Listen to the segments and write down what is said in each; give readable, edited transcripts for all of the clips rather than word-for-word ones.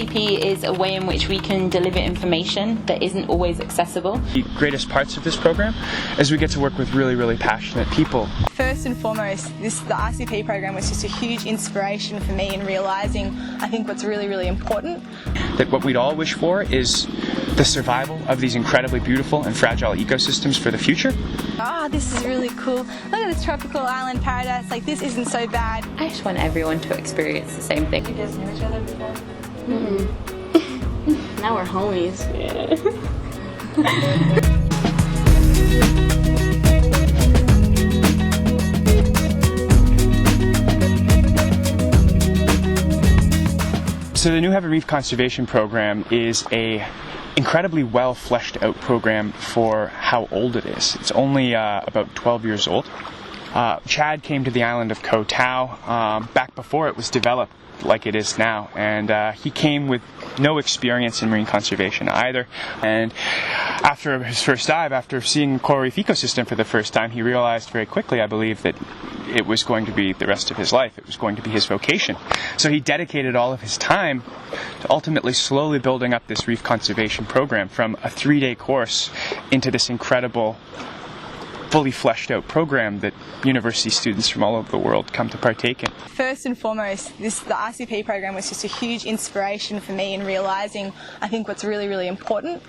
RCP is a way in which we can deliver information that isn't always accessible. The greatest parts of this program is we get to work with really, really passionate people. First and foremost, the RCP program was just a huge inspiration for me in realising, I think, what's really, really important. That what we'd all wish for is the survival of these incredibly beautiful and fragile ecosystems for the future. Ah, this is really cool. Look at this tropical island paradise. Like, this isn't so bad. I just want everyone to experience the same thing. You guys know each other before? Mm-hmm. Now we're homies. Yeah. So the new Heaven Reef Conservation Program is a incredibly well fleshed out program for how old it is. It's only about 12 years old. Chad came to the island of Koh Tao back before it was developed like it is now, and he came with no experience in marine conservation either. And after his first dive, after seeing the coral reef ecosystem for the first time, he realized very quickly, I believe, that it was going to be the rest of his life. It was going to be his vocation. So he dedicated all of his time to ultimately slowly building up this reef conservation program from a 3-day course into this incredible, fully fleshed out program that university students from all over the world come to partake in. First and foremost, the RCP program was just a huge inspiration for me in realising, I think, what's really, really important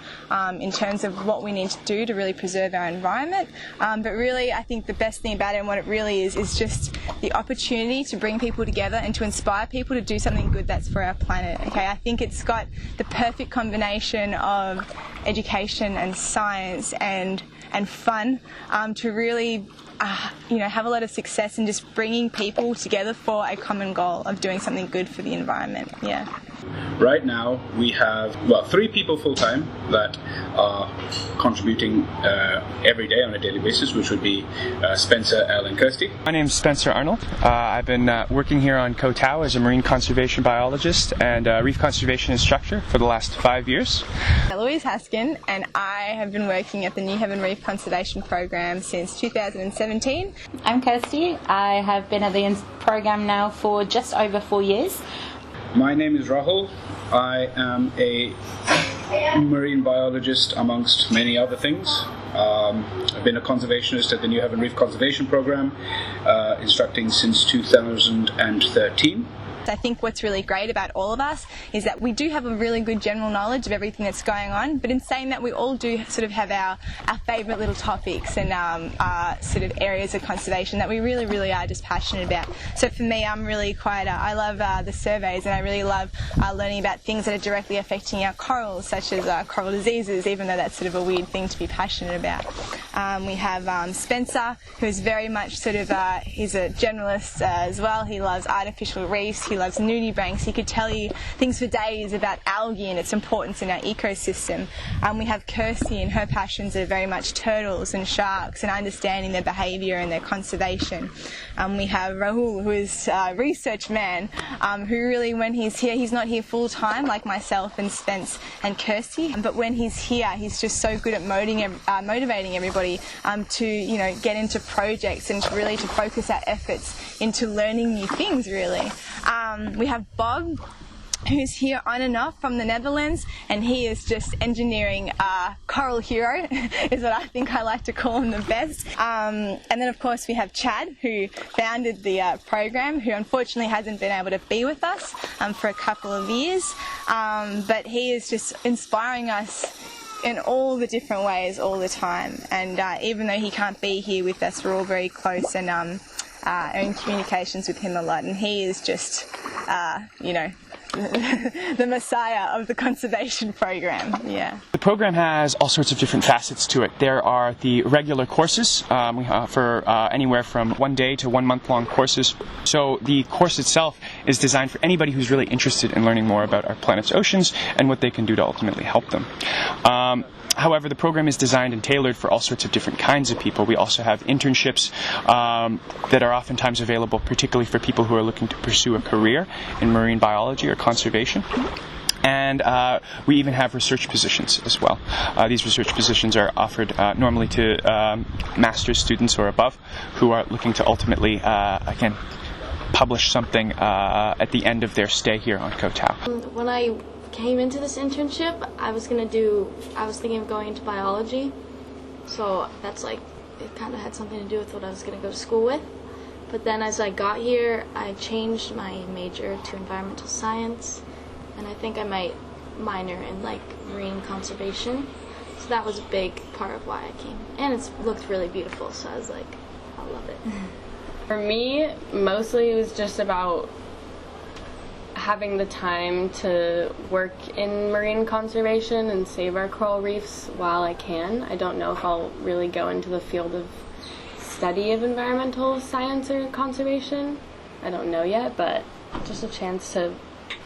in terms of what we need to do to really preserve our environment. But really, I think the best thing about it and what it really is just the opportunity to bring people together and to inspire people to do something good that's for our planet. Okay, I think it's got the perfect combination of education and science and fun to really have a lot of success in just bringing people together for a common goal of doing something good for the environment. Yeah. Right now we have 3 people full-time that are contributing every day on a daily basis, which would be Spencer, Elle and Kirsty. My name is Spencer Arnold. I've been working here on Koh Tao as a marine conservation biologist and reef conservation instructor for the last 5 years. Louise Haskin, and I have been working at the new Heaven Reef Conservation Program since 2017. I'm Kirsty. I have been at the program now for just over 4 years. My name is Rahul. I am a marine biologist amongst many other things. I've been a conservationist at the new Heaven Reef Conservation Program, instructing since 2013. I think what's really great about all of us is that we do have a really good general knowledge of everything that's going on, but in saying that we all do sort of have our favourite little topics and sort of areas of conservation that we really, really are just passionate about. So for me, I'm really quite, I love the surveys, and I really love learning about things that are directly affecting our corals, such as coral diseases, even though that's sort of a weird thing to be passionate about. We have Spencer, who's very much sort of, he's a generalist as well. He loves artificial reefs, he loves nudibranchs. He could tell you things for days about algae and its importance in our ecosystem. We have Kirsty, and her passions are very much turtles and sharks and understanding their behaviour and their conservation. We have Rahul, who is a research man, who really, when he's here, he's not here full time like myself and Spence and Kirsty, but when he's here, he's just so good at motivating everybody to get into projects and really to focus our efforts into learning new things, really. We have Bob, who's here on and off from the Netherlands, and he is just engineering coral hero, is what I think I like to call him the best. And then of course we have Chad, who founded the program, who unfortunately hasn't been able to be with us for a couple of years, but he is just inspiring us in all the different ways all the time. And even though he can't be here with us, we're all very close and are in communications with him a lot, and he is just the messiah of the conservation program. Yeah. The program has all sorts of different facets to it. There are the regular courses. We offer anywhere from 1 day to 1 month long courses. So the course itself is designed for anybody who's really interested in learning more about our planet's oceans and what they can do to ultimately help them. However, the program is designed and tailored for all sorts of different kinds of people. We also have internships that are oftentimes available, particularly for people who are looking to pursue a career in marine biology or conservation. And we even have research positions as well. These research positions are offered normally to master's students or above who are looking to ultimately, publish something at the end of their stay here on Koh Tao. When I came into this internship, I was thinking of going into biology. So that's like, it kind of had something to do with what I was going to go to school with. But then as I got here, I changed my major to environmental science, and I think I might minor in like marine conservation. So that was a big part of why I came. And it looked really beautiful, so I was like, I love it. For me, mostly it was just about having the time to work in marine conservation and save our coral reefs while I can. I don't know if I'll really go into the field of study of environmental science or conservation. I don't know yet, but just a chance to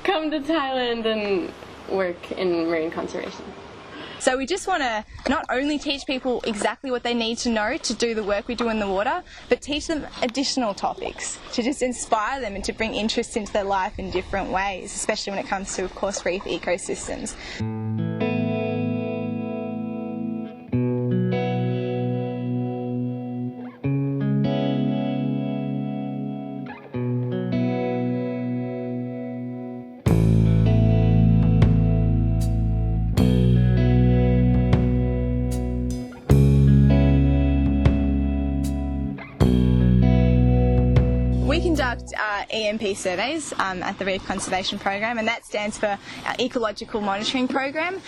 come to Thailand and work in marine conservation. So we just want to not only teach people exactly what they need to know to do the work we do in the water, but teach them additional topics to just inspire them and to bring interest into their life in different ways, especially when it comes to, of course, reef ecosystems. We conduct EMP surveys at the Reef Conservation Program, and that stands for our Ecological Monitoring Program.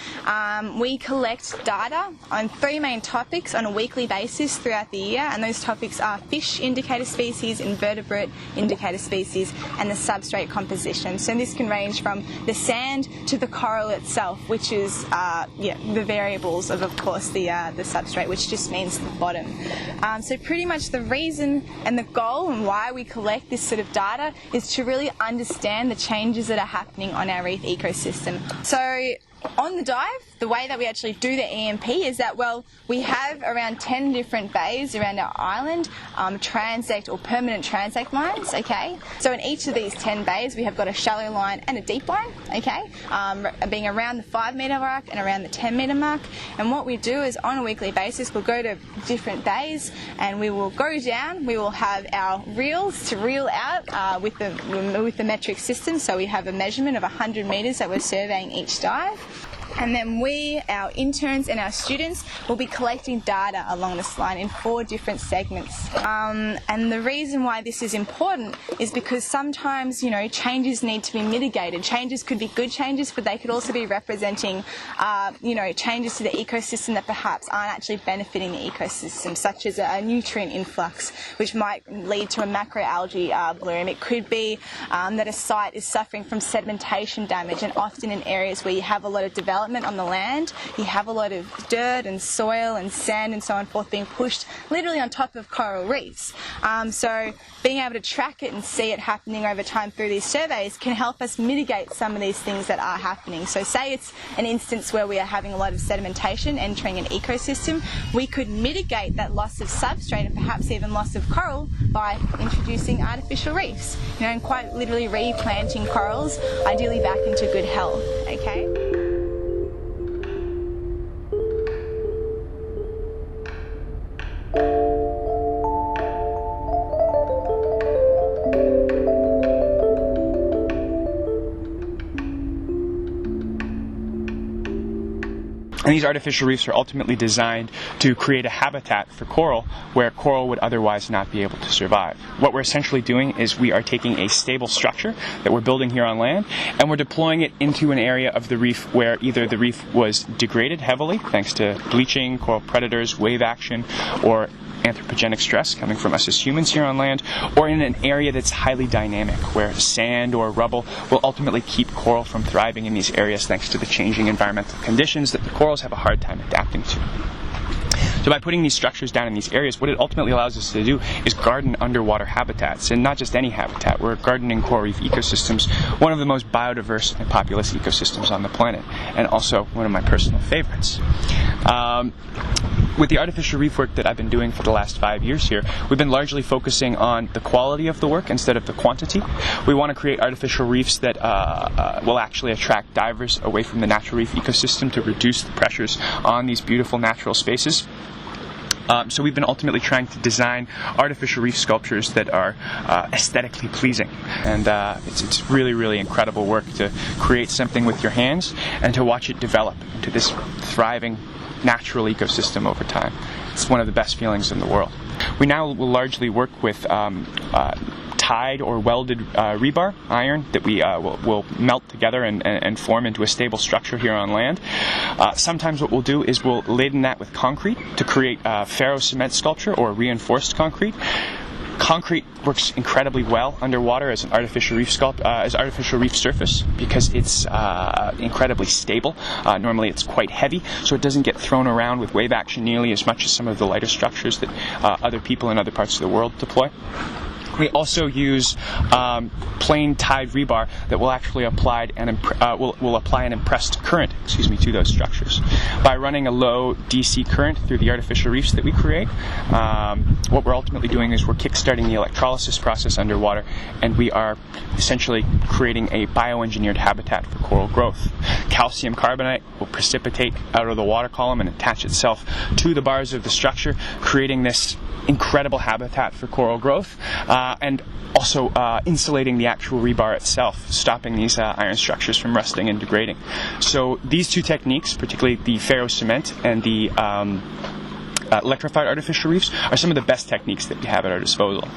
We collect data on 3 main topics on a weekly basis throughout the year, and those topics are fish indicator species, invertebrate indicator species, and the substrate composition. So this can range from the sand to the coral itself, which is the variables of course, the substrate, which just means the bottom. So pretty much the reason and the goal and why we collect this sort of data is to really understand the changes that are happening on our reef ecosystem. So on the dive, the way that we actually do the EMP is that, well, we have around 10 different bays around our island, transect or permanent transect lines, okay? So in each of these 10 bays, we have got a shallow line and a deep line, okay? Being around the 5 metre mark and around the 10 metre mark. And what we do is on a weekly basis, we'll go to different bays and we will go down, we will have our reels to reel out with the metric system. So we have a measurement of 100 metres that we're surveying each dive. And then we, our interns and our students, will be collecting data along this line in 4 different segments. And the reason why this is important is because sometimes, changes need to be mitigated. Changes could be good changes, but they could also be representing, changes to the ecosystem that perhaps aren't actually benefiting the ecosystem, such as a nutrient influx, which might lead to a macroalgae bloom. It could be that a site is suffering from sedimentation damage, and often in areas where you have a lot of development on the land, you have a lot of dirt and soil and sand and so on forth being pushed literally on top of coral reefs. So being able to track it and see it happening over time through these surveys can help us mitigate some of these things that are happening. So say it's an instance where we are having a lot of sedimentation entering an ecosystem, we could mitigate that loss of substrate and perhaps even loss of coral by introducing artificial reefs, and quite literally replanting corals, ideally back into good health, okay? And these artificial reefs are ultimately designed to create a habitat for coral where coral would otherwise not be able to survive. What we're essentially doing is we are taking a stable structure that we're building here on land and we're deploying it into an area of the reef where either the reef was degraded heavily thanks to bleaching, coral predators, wave action, or anthropogenic stress coming from us as humans here on land, or in an area that's highly dynamic where sand or rubble will ultimately keep coral from thriving in these areas thanks to the changing environmental conditions that the corals have a hard time adapting to. So by putting these structures down in these areas, what it ultimately allows us to do is garden underwater habitats, and not just any habitat. We're gardening coral reef ecosystems, one of the most biodiverse and populous ecosystems on the planet, and also one of my personal favorites. With the artificial reef work that I've been doing for the last 5 years here, we've been largely focusing on the quality of the work instead of the quantity. We want to create artificial reefs that will actually attract divers away from the natural reef ecosystem to reduce the pressures on these beautiful natural spaces. So we've been ultimately trying to design artificial reef sculptures that are aesthetically pleasing, and it's really, really incredible work to create something with your hands and to watch it develop into this thriving natural ecosystem over time. It's one of the best feelings in the world. We now will largely work with tied or welded rebar, iron, that we will melt together and form into a stable structure here on land. Sometimes what we'll do is we'll laden that with concrete to create ferro cement sculpture or reinforced concrete. Concrete works incredibly well underwater as an artificial reef artificial reef surface because it's incredibly stable. Normally it's quite heavy, so it doesn't get thrown around with wave action nearly as much as some of the lighter structures that other people in other parts of the world deploy. We also use plain tied rebar that will actually apply an impressed current, to those structures. By running a low DC current through the artificial reefs that we create, what we're ultimately doing is we're kickstarting the electrolysis process underwater, and we are essentially creating a bioengineered habitat for coral growth. Calcium carbonate will precipitate out of the water column and attach itself to the bars of the structure, creating this incredible habitat for coral growth, and also insulating the actual rebar itself, stopping these iron structures from rusting and degrading. So these two techniques, particularly the ferro cement and the electrified artificial reefs, are some of the best techniques that we have at our disposal.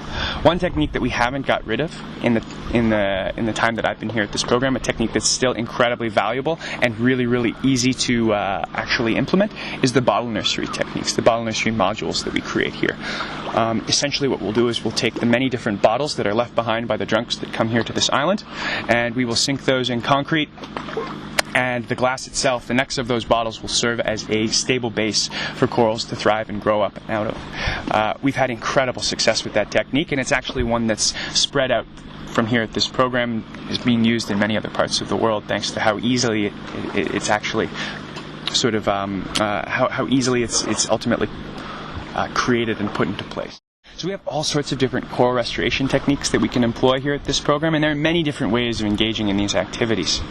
One technique that we haven't got rid of in the time that I've been here at this program, a technique that's still incredibly valuable and really, really easy to actually implement, is the bottle nursery techniques, the bottle nursery modules that we create here. Essentially what we'll do is we'll take the many different bottles that are left behind by the drunks that come here to this island, and we will sink those in concrete, and the glass itself, the necks of those bottles, will serve as a stable base for corals to thrive and grow up and out of. We've had incredible success with that technique, and it's actually one that's spread out from here at this program, is being used in many other parts of the world, thanks to how easily it's actually sort of how easily it's ultimately created and put into place. So we have all sorts of different coral restoration techniques that we can employ here at this program, and there are many different ways of engaging in these activities.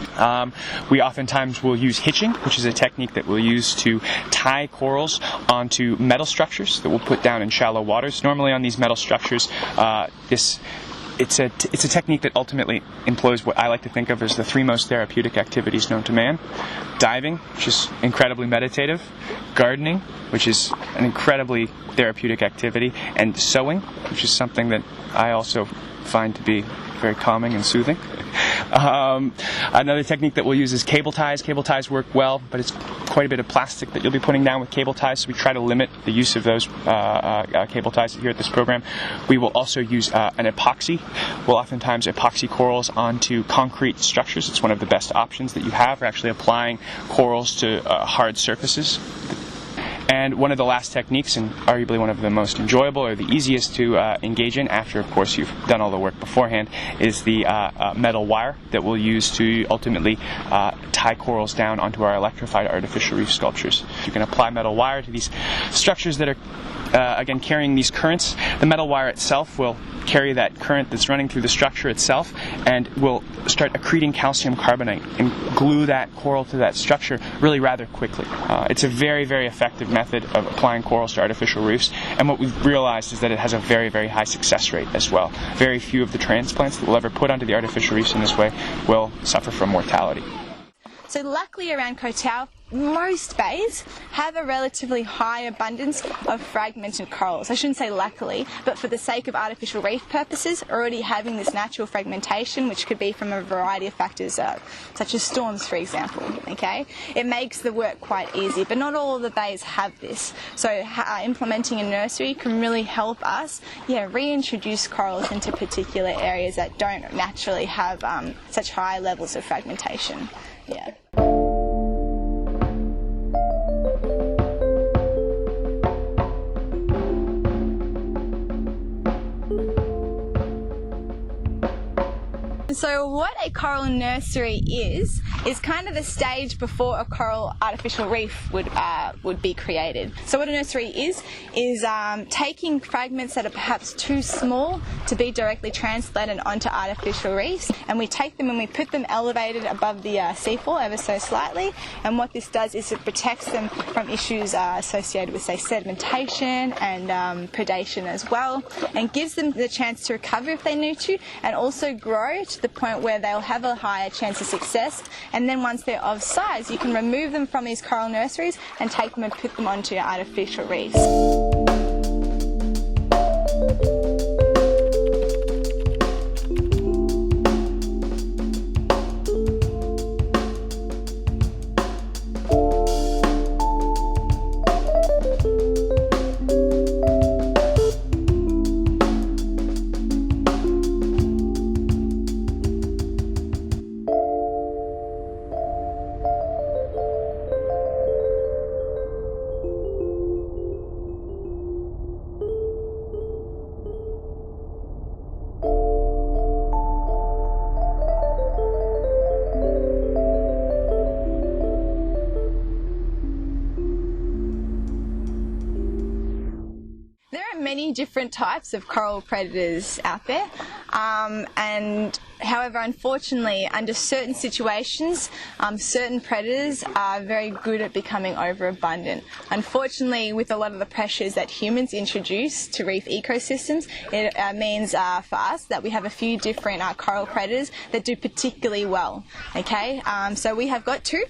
We oftentimes will use hitching, which is a technique that we'll use to tie corals onto metal structures that we'll put down in shallow waters. Normally on these metal structures, it's a technique that ultimately employs what I like to think of as the three most therapeutic activities known to man. Diving, which is incredibly meditative, gardening, which is an incredibly therapeutic activity, and sewing, which is something that I also find to be very calming and soothing. Another technique that we'll use is cable ties. Cable ties work well, but it's quite a bit of plastic that you'll be putting down with cable ties, so we try to limit the use of those cable ties here at this program. We will also use an epoxy. We'll oftentimes epoxy corals onto concrete structures. It's one of the best options that you have for actually applying corals to hard surfaces. And one of the last techniques, and arguably one of the most enjoyable or the easiest to engage in after, of course, you've done all the work beforehand, is the metal wire that we'll use to ultimately tie corals down onto our electrified artificial reef sculptures. You can apply metal wire to these structures that are, again, carrying these currents. The metal wire itself will carry that current that's running through the structure itself and will start accreting calcium carbonate and glue that coral to that structure really rather quickly. It's a very, very effective method of applying corals to artificial reefs, and what we've realized is that it has a very, very high success rate as well. Very few of the transplants that we'll ever put onto the artificial reefs in this way will suffer from mortality. So luckily around Koh Tao, most bays have a relatively high abundance of fragmented corals. I shouldn't say luckily, but for the sake of artificial reef purposes, already having this natural fragmentation, which could be from a variety of factors, such as storms, for example, okay? It makes the work quite easy, but not all of the bays have this. So implementing a nursery can really help us, reintroduce corals into particular areas that don't naturally have such high levels of fragmentation. Yeah. So what a coral nursery is kind of the stage before a coral artificial reef would be created. So what a nursery is taking fragments that are perhaps too small to be directly translated onto artificial reefs, and we take them and we put them elevated above the seafloor ever so slightly, and what this does is it protects them from issues associated with, say, sedimentation and predation as well, and gives them the chance to recover if they need to, and also grow to the point where they'll have a higher chance of success. And then once they're of size, you can remove them from these coral nurseries and take them and put them onto your artificial reefs. Many different types of coral predators out there, and however, unfortunately, under certain situations, certain predators are very good at becoming overabundant. Unfortunately, with a lot of the pressures that humans introduce to reef ecosystems, it means for us that we have a few different coral predators that do particularly well. Okay, so we have got two.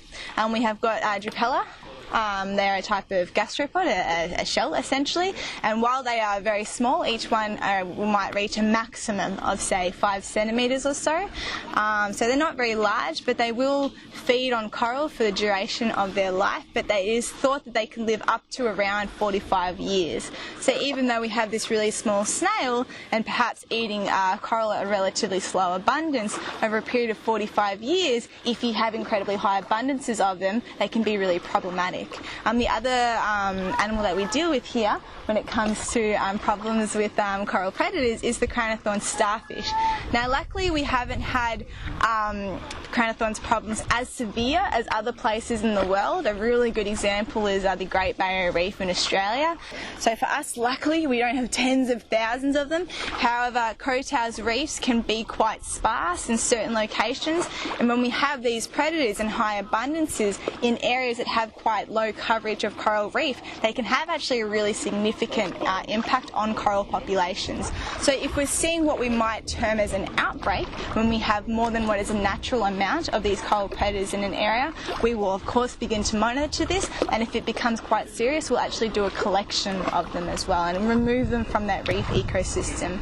We have got Drupella. They're a type of gastropod, a shell essentially, and while they are very small, each one might reach a maximum of, say, 5 centimetres or so. So they're not very large, but they will feed on coral for the duration of their life, but it is thought that they can live up to around 45 years. So even though we have this really small snail and perhaps eating coral at a relatively slow abundance, over a period of 45 years, if you have incredibly high abundances of them, they can be really problematic. The other animal that we deal with here when it comes to problems with coral predators is the crown-of-thorns starfish. Now, luckily we haven't had crown-of-thorns problems as severe as other places in the world. A really good example is the Great Barrier Reef in Australia. So for us, luckily, we don't have tens of thousands of them. However, Koh Tao's reefs can be quite sparse in certain locations, and when we have these predators in high abundances in areas that have quite low coverage of coral reef, they can have actually a really significant impact on coral populations. So if we're seeing what we might term as an outbreak, when we have more than what is a natural amount of these coral predators in an area, we will of course begin to monitor this, and if it becomes quite serious, we'll actually do a collection of them as well and remove them from that reef ecosystem.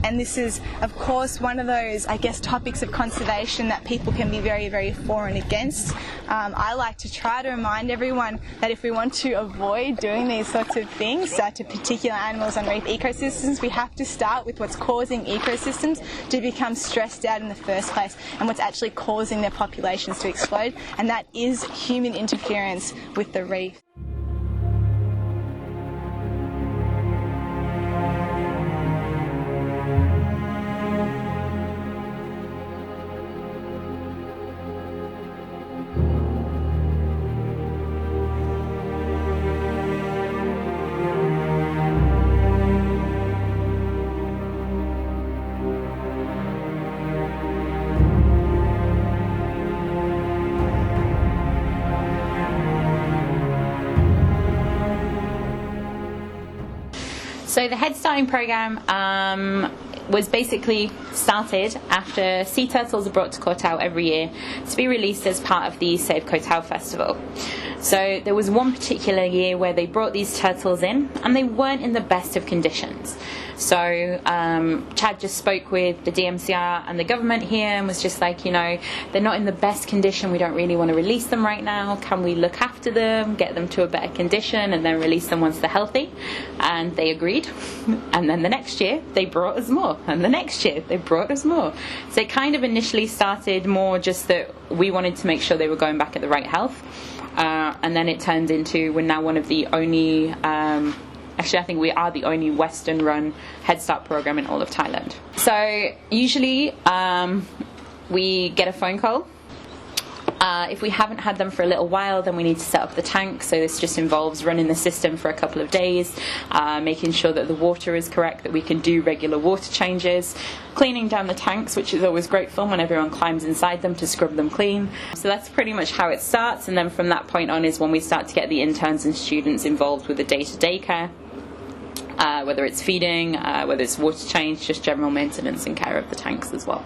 And this is of course one of those, I guess, topics of conservation that people can be very, very for and against. I like to try to remind everyone that if we want to avoid doing these sorts of things to particular animals on reef ecosystems, we have to start with what's causing ecosystems to become stressed out in the first place and what's actually causing their populations to explode, and that is human interference with the reef. So the Head Starting program was basically started after sea turtles are brought to Koh Tao every year to be released as part of the Save Koh Tao Festival. So there was one particular year where they brought these turtles in and they weren't in the best of conditions. So Chad just spoke with the DMCR and the government here and was just like, you know, they're not in the best condition, we don't really want to release them right now, can we look after them, get them to a better condition and then release them once they're healthy? And they agreed. And then the next year they brought us more, and the next year they brought us more. So it kind of initially started more just that we wanted to make sure they were going back at the right health, and then it turned into we're now one of the only Actually, I think we are the only Western-run Head Start program in all of Thailand. So usually we get a phone call. If we haven't had them for a little while, then we need to set up the tank. So this just involves running the system for a couple of days, making sure that the water is correct, that we can do regular water changes, cleaning down the tanks, which is always great fun when everyone climbs inside them to scrub them clean. So that's pretty much how it starts, and then from that point on is when we start to get the interns and students involved with the day-to-day care, whether it's feeding, whether it's water change, just general maintenance and care of the tanks as well.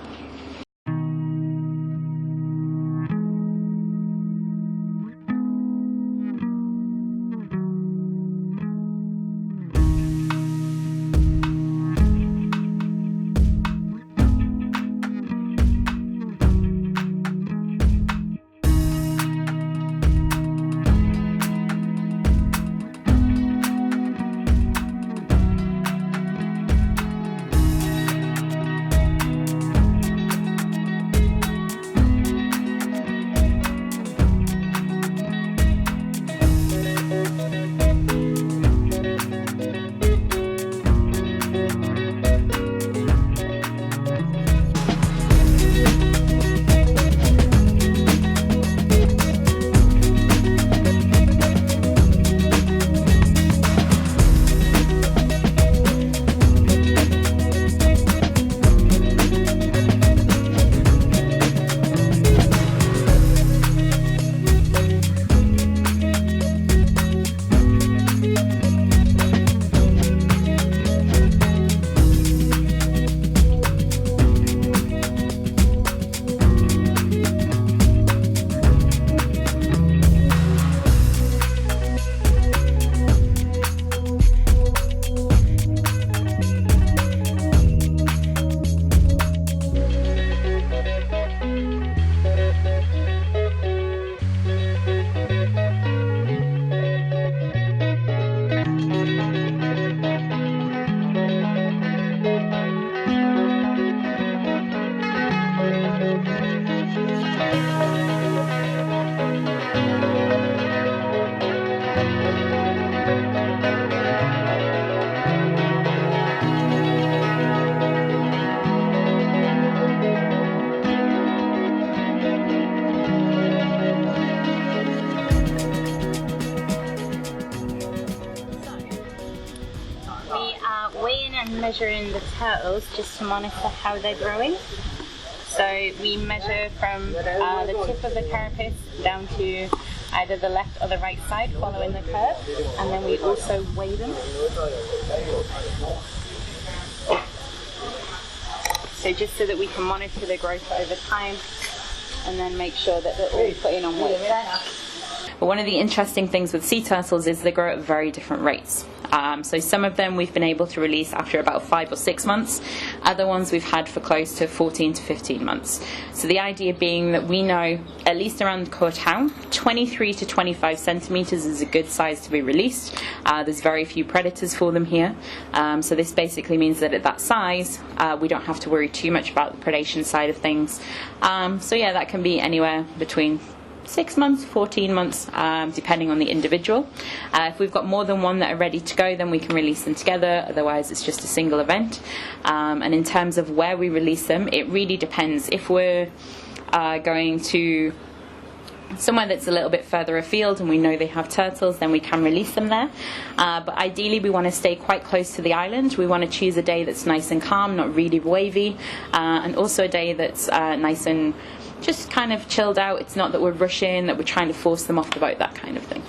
Measuring the turtles just to monitor how they're growing. So we measure from the tip of the carapace down to either the left or the right side following the curve, and then we also weigh them. So just so that we can monitor the growth over time and then make sure that they're all put in on weight. But one of the interesting things with sea turtles is they grow at very different rates. So some of them we've been able to release after about 5 or 6 months. Other ones we've had for close to 14 to 15 months. So the idea being that we know, at least around Koh Tao, 23 to 25 centimetres is a good size to be released. There's very few predators for them here. So this basically means that at that size, we don't have to worry too much about the predation side of things. So yeah, that can be anywhere between 6 months, 14 months, depending on the individual. If we've got more than one that are ready to go, then we can release them together, otherwise it's just a single event. And in terms of where we release them, it really depends. If we're going to somewhere that's a little bit further afield and we know they have turtles, then we can release them there. But ideally we want to stay quite close to the island. We want to choose a day that's nice and calm, not really wavy, and also a day that's nice and just kind of chilled out. It's not that we're rushing, that we're trying to force them off the boat, that kind of thing.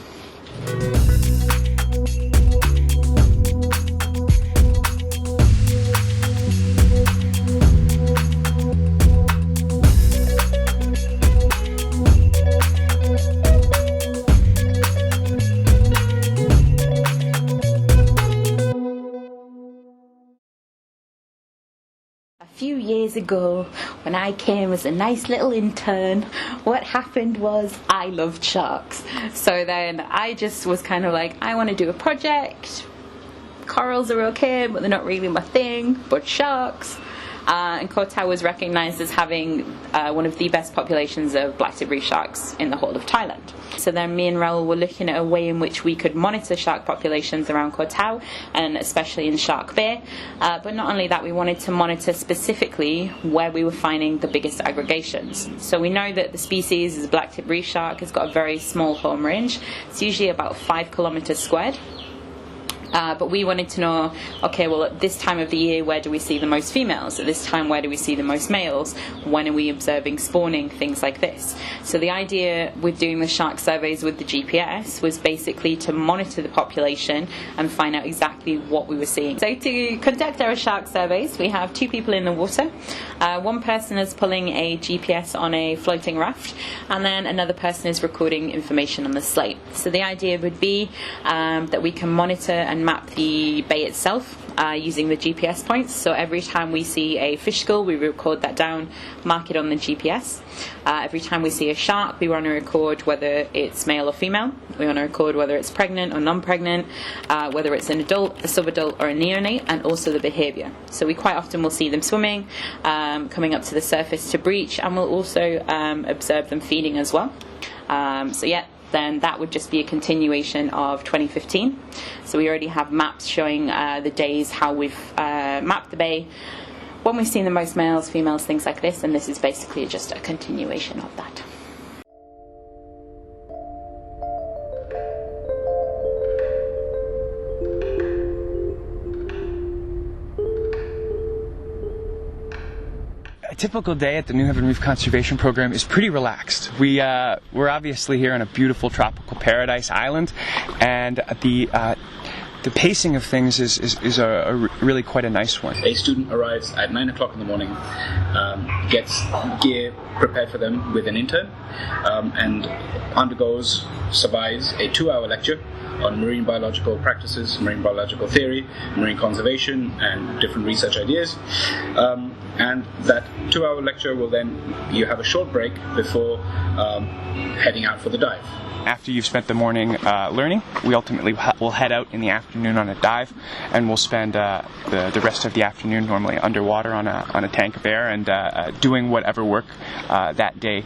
A few years ago, when I came as a nice little intern, what happened was I loved sharks. So then I just was kind of like, I want to do a project. Corals are okay, but they're not really my thing, but sharks. and Koh Tao was recognised as having one of the best populations of black-tipped reef sharks in the whole of Thailand. So then me and Raoul were looking at a way in which we could monitor shark populations around Koh Tao, and especially in Shark Bay. But not only that, we wanted to monitor specifically where we were finding the biggest aggregations. So we know that the species is a black-tipped reef shark. It's got a very small home range. It's usually about 5 kilometers squared. But we wanted to know, okay, well, at this time of the year, where do we see the most females? At this time, where do we see the most males? When are we observing spawning? Things like this. So the idea with doing the shark surveys with the GPS was basically to monitor the population and find out exactly what we were seeing. So to conduct our shark surveys, we have 2 people in the water. One person is pulling a GPS on a floating raft, and then another person is recording information on the slate. So the idea would be that we can monitor and map the bay itself using the GPS points. So every time we see a fish skull, we record that down, mark it on the GPS. Every time we see a shark, we want to record whether it's male or female. We want to record whether it's pregnant or non-pregnant, whether it's an adult, a subadult, or a neonate, and also the behaviour. So we quite often will see them swimming, coming up to the surface to breach, and we'll also observe them feeding as well. Then that would just be a continuation of 2015. So we already have maps showing the days, how we've mapped the bay, when we've seen the most males, females, things like this, and this is basically just a continuation of that. A typical day at the New Heaven Reef Conservation Program is pretty relaxed. We're obviously here on a beautiful tropical paradise island, and the pacing of things is a really quite a nice one. A student arrives at 9 o'clock in the morning, gets gear prepared for them with an intern, and survives a 2-hour lecture on marine biological practices, marine biological theory, marine conservation, and different research ideas. And that 2-hour lecture will then, you have a short break before heading out for the dive. After you've spent the morning learning, we ultimately will head out in the afternoon on a dive, and we'll spend the rest of the afternoon normally underwater on a tank of air and doing whatever work that day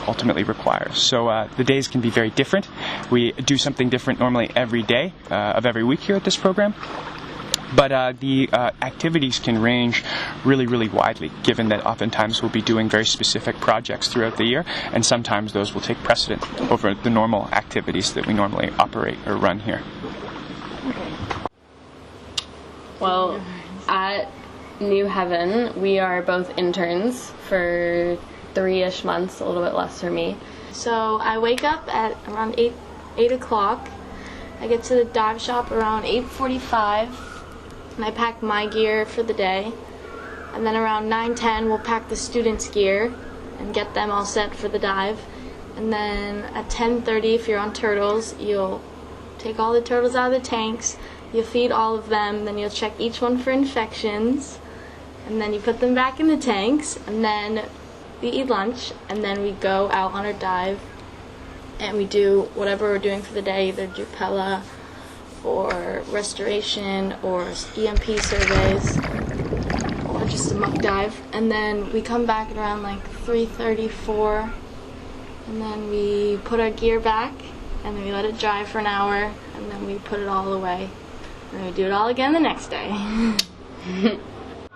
ultimately requires. So the days can be very different. We do something different normally every day of every week here at this program. But the activities can range really, really widely, given that oftentimes we'll be doing very specific projects throughout the year, and sometimes those will take precedent over the normal activities that we normally operate or run here. Well, at New Heaven, we are both interns for 3-ish months, a little bit less for me. So I wake up at around 8 o'clock. I get to the dive shop around 8:45. And I pack my gear for the day, and then around 9:10 we'll pack the students' gear and get them all set for the dive. And then at 10:30, if you're on turtles, you'll take all the turtles out of the tanks, you'll feed all of them, then you'll check each one for infections, and then you put them back in the tanks, and then we eat lunch, and then we go out on our dive and we do whatever we're doing for the day, either Jupella or restoration or EMP surveys or just a muck dive. And then we come back at around like 3:30, 4, and then we put our gear back and then we let it dry for an hour, and then we put it all away, and then we do it all again the next day.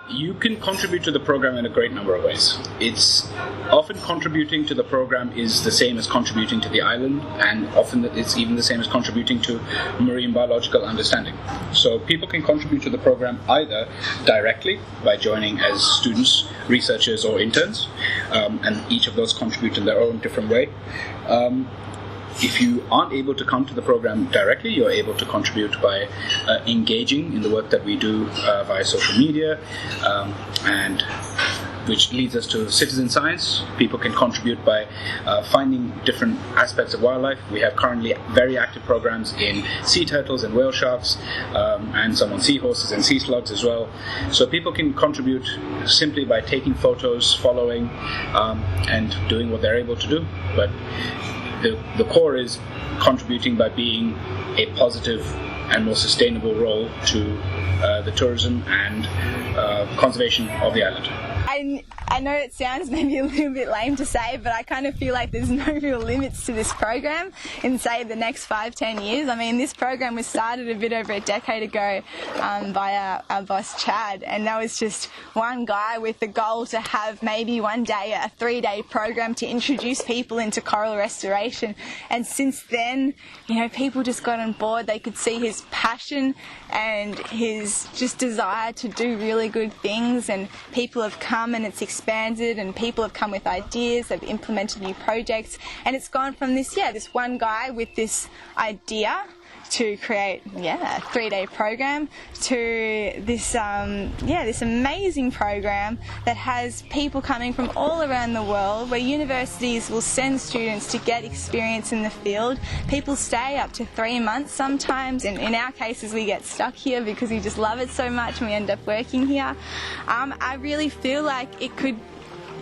You can contribute to the program in a great number of ways. It's often contributing to the program is the same as contributing to the island, and often it's even the same as contributing to marine biological understanding. So people can contribute to the program either directly by joining as students, researchers, or interns, and each of those contribute in their own different way. If you aren't able to come to the program directly, you're able to contribute by engaging in the work that we do via social media, and which leads us to citizen science. People can contribute by finding different aspects of wildlife. We have currently very active programs in sea turtles and whale sharks, and some on seahorses and sea slugs as well. So people can contribute simply by taking photos, following, and doing what they're able to do. But the core is contributing by being a positive and more sustainable role to the tourism and conservation of the island. I know it sounds maybe a little bit lame to say, but I kind of feel like there's no real limits to this program in, say, the next 5-10 years. I mean, this program was started a bit over a decade ago by our boss Chad, and that was just one guy with the goal to have maybe one day a 3-day program to introduce people into coral restoration. And since then, you know, people just got on board. They could see his passion and his just desire to do really good things, and people have come and it's expanded, and people have come with ideas, they've implemented new projects, and it's gone from this one guy with this idea to create a 3-day program to this this amazing program that has people coming from all around the world, where universities will send students to get experience in the field. People stay up to 3 months sometimes, and in our cases we get stuck here because we just love it so much and we end up working here. I really feel like it could,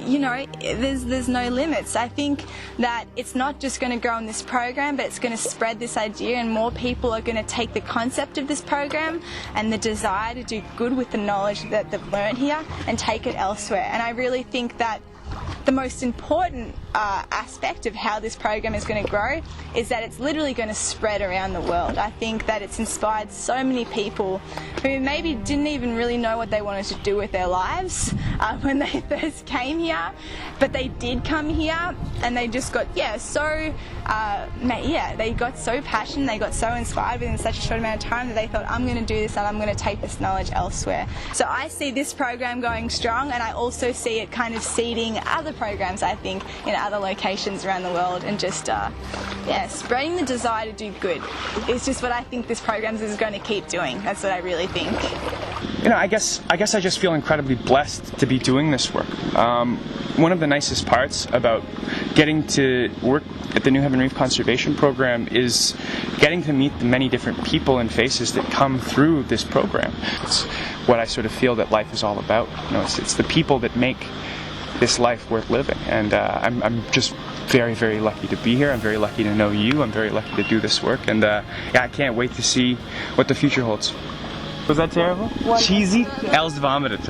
you know, there's no limits. I think that it's not just going to grow in this program, but it's going to spread this idea, and more people are going to take the concept of this program and the desire to do good with the knowledge that they've learned here and take it elsewhere. And I really think that the most important aspect of how this program is going to grow is that it's literally going to spread around the world. I think that it's inspired so many people who maybe didn't even really know what they wanted to do with their lives when they first came here, but they did come here and they just got they got so passionate, they got so inspired within such a short amount of time that they thought, I'm going to do this and I'm going to take this knowledge elsewhere. So I see this program going strong, and I also see it kind of seeding other programs, I think, in other locations around the world, and just spreading the desire to do good is just what I think this program is going to keep doing. That's what I really think. You know, I guess I just feel incredibly blessed to be doing this work. One of the nicest parts about getting to work at the New Heaven Reef Conservation Program is getting to meet the many different people and faces that come through this program. It's what I sort of feel that life is all about. You know, it's the people that make this life worth living, and I'm just very, very lucky to be here. I'm very lucky to know you. I'm very lucky to do this work, and I can't wait to see what the future holds. Was that terrible? Cheesy? Els vomited.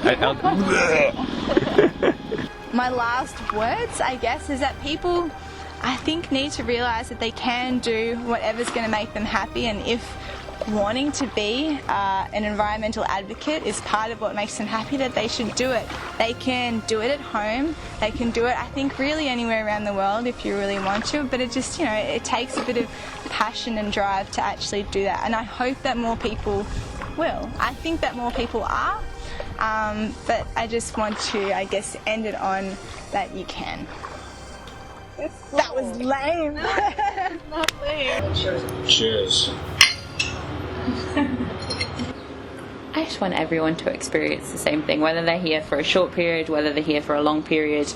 My last words, I guess, is that people, I think, need to realise that they can do whatever's going to make them happy, and if wanting to be an environmental advocate is part of what makes them happy, that they should do it. They can do it at home, they can do it, I think, really anywhere around the world if you really want to, but it just, you know, it takes a bit of passion and drive to actually do that, and I hope that more people will. I think that more people are, but I just want to, I guess, end it on that you can. That was lame. Not lame. Cheers. I just want everyone to experience the same thing, whether they're here for a short period, whether they're here for a long period.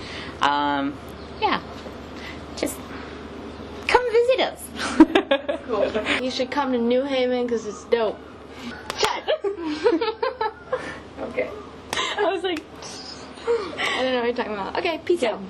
Just come visit us. Cool. You should come to New Haven because it's dope. Okay. I was like, I don't know what you're talking about. Okay, peace out.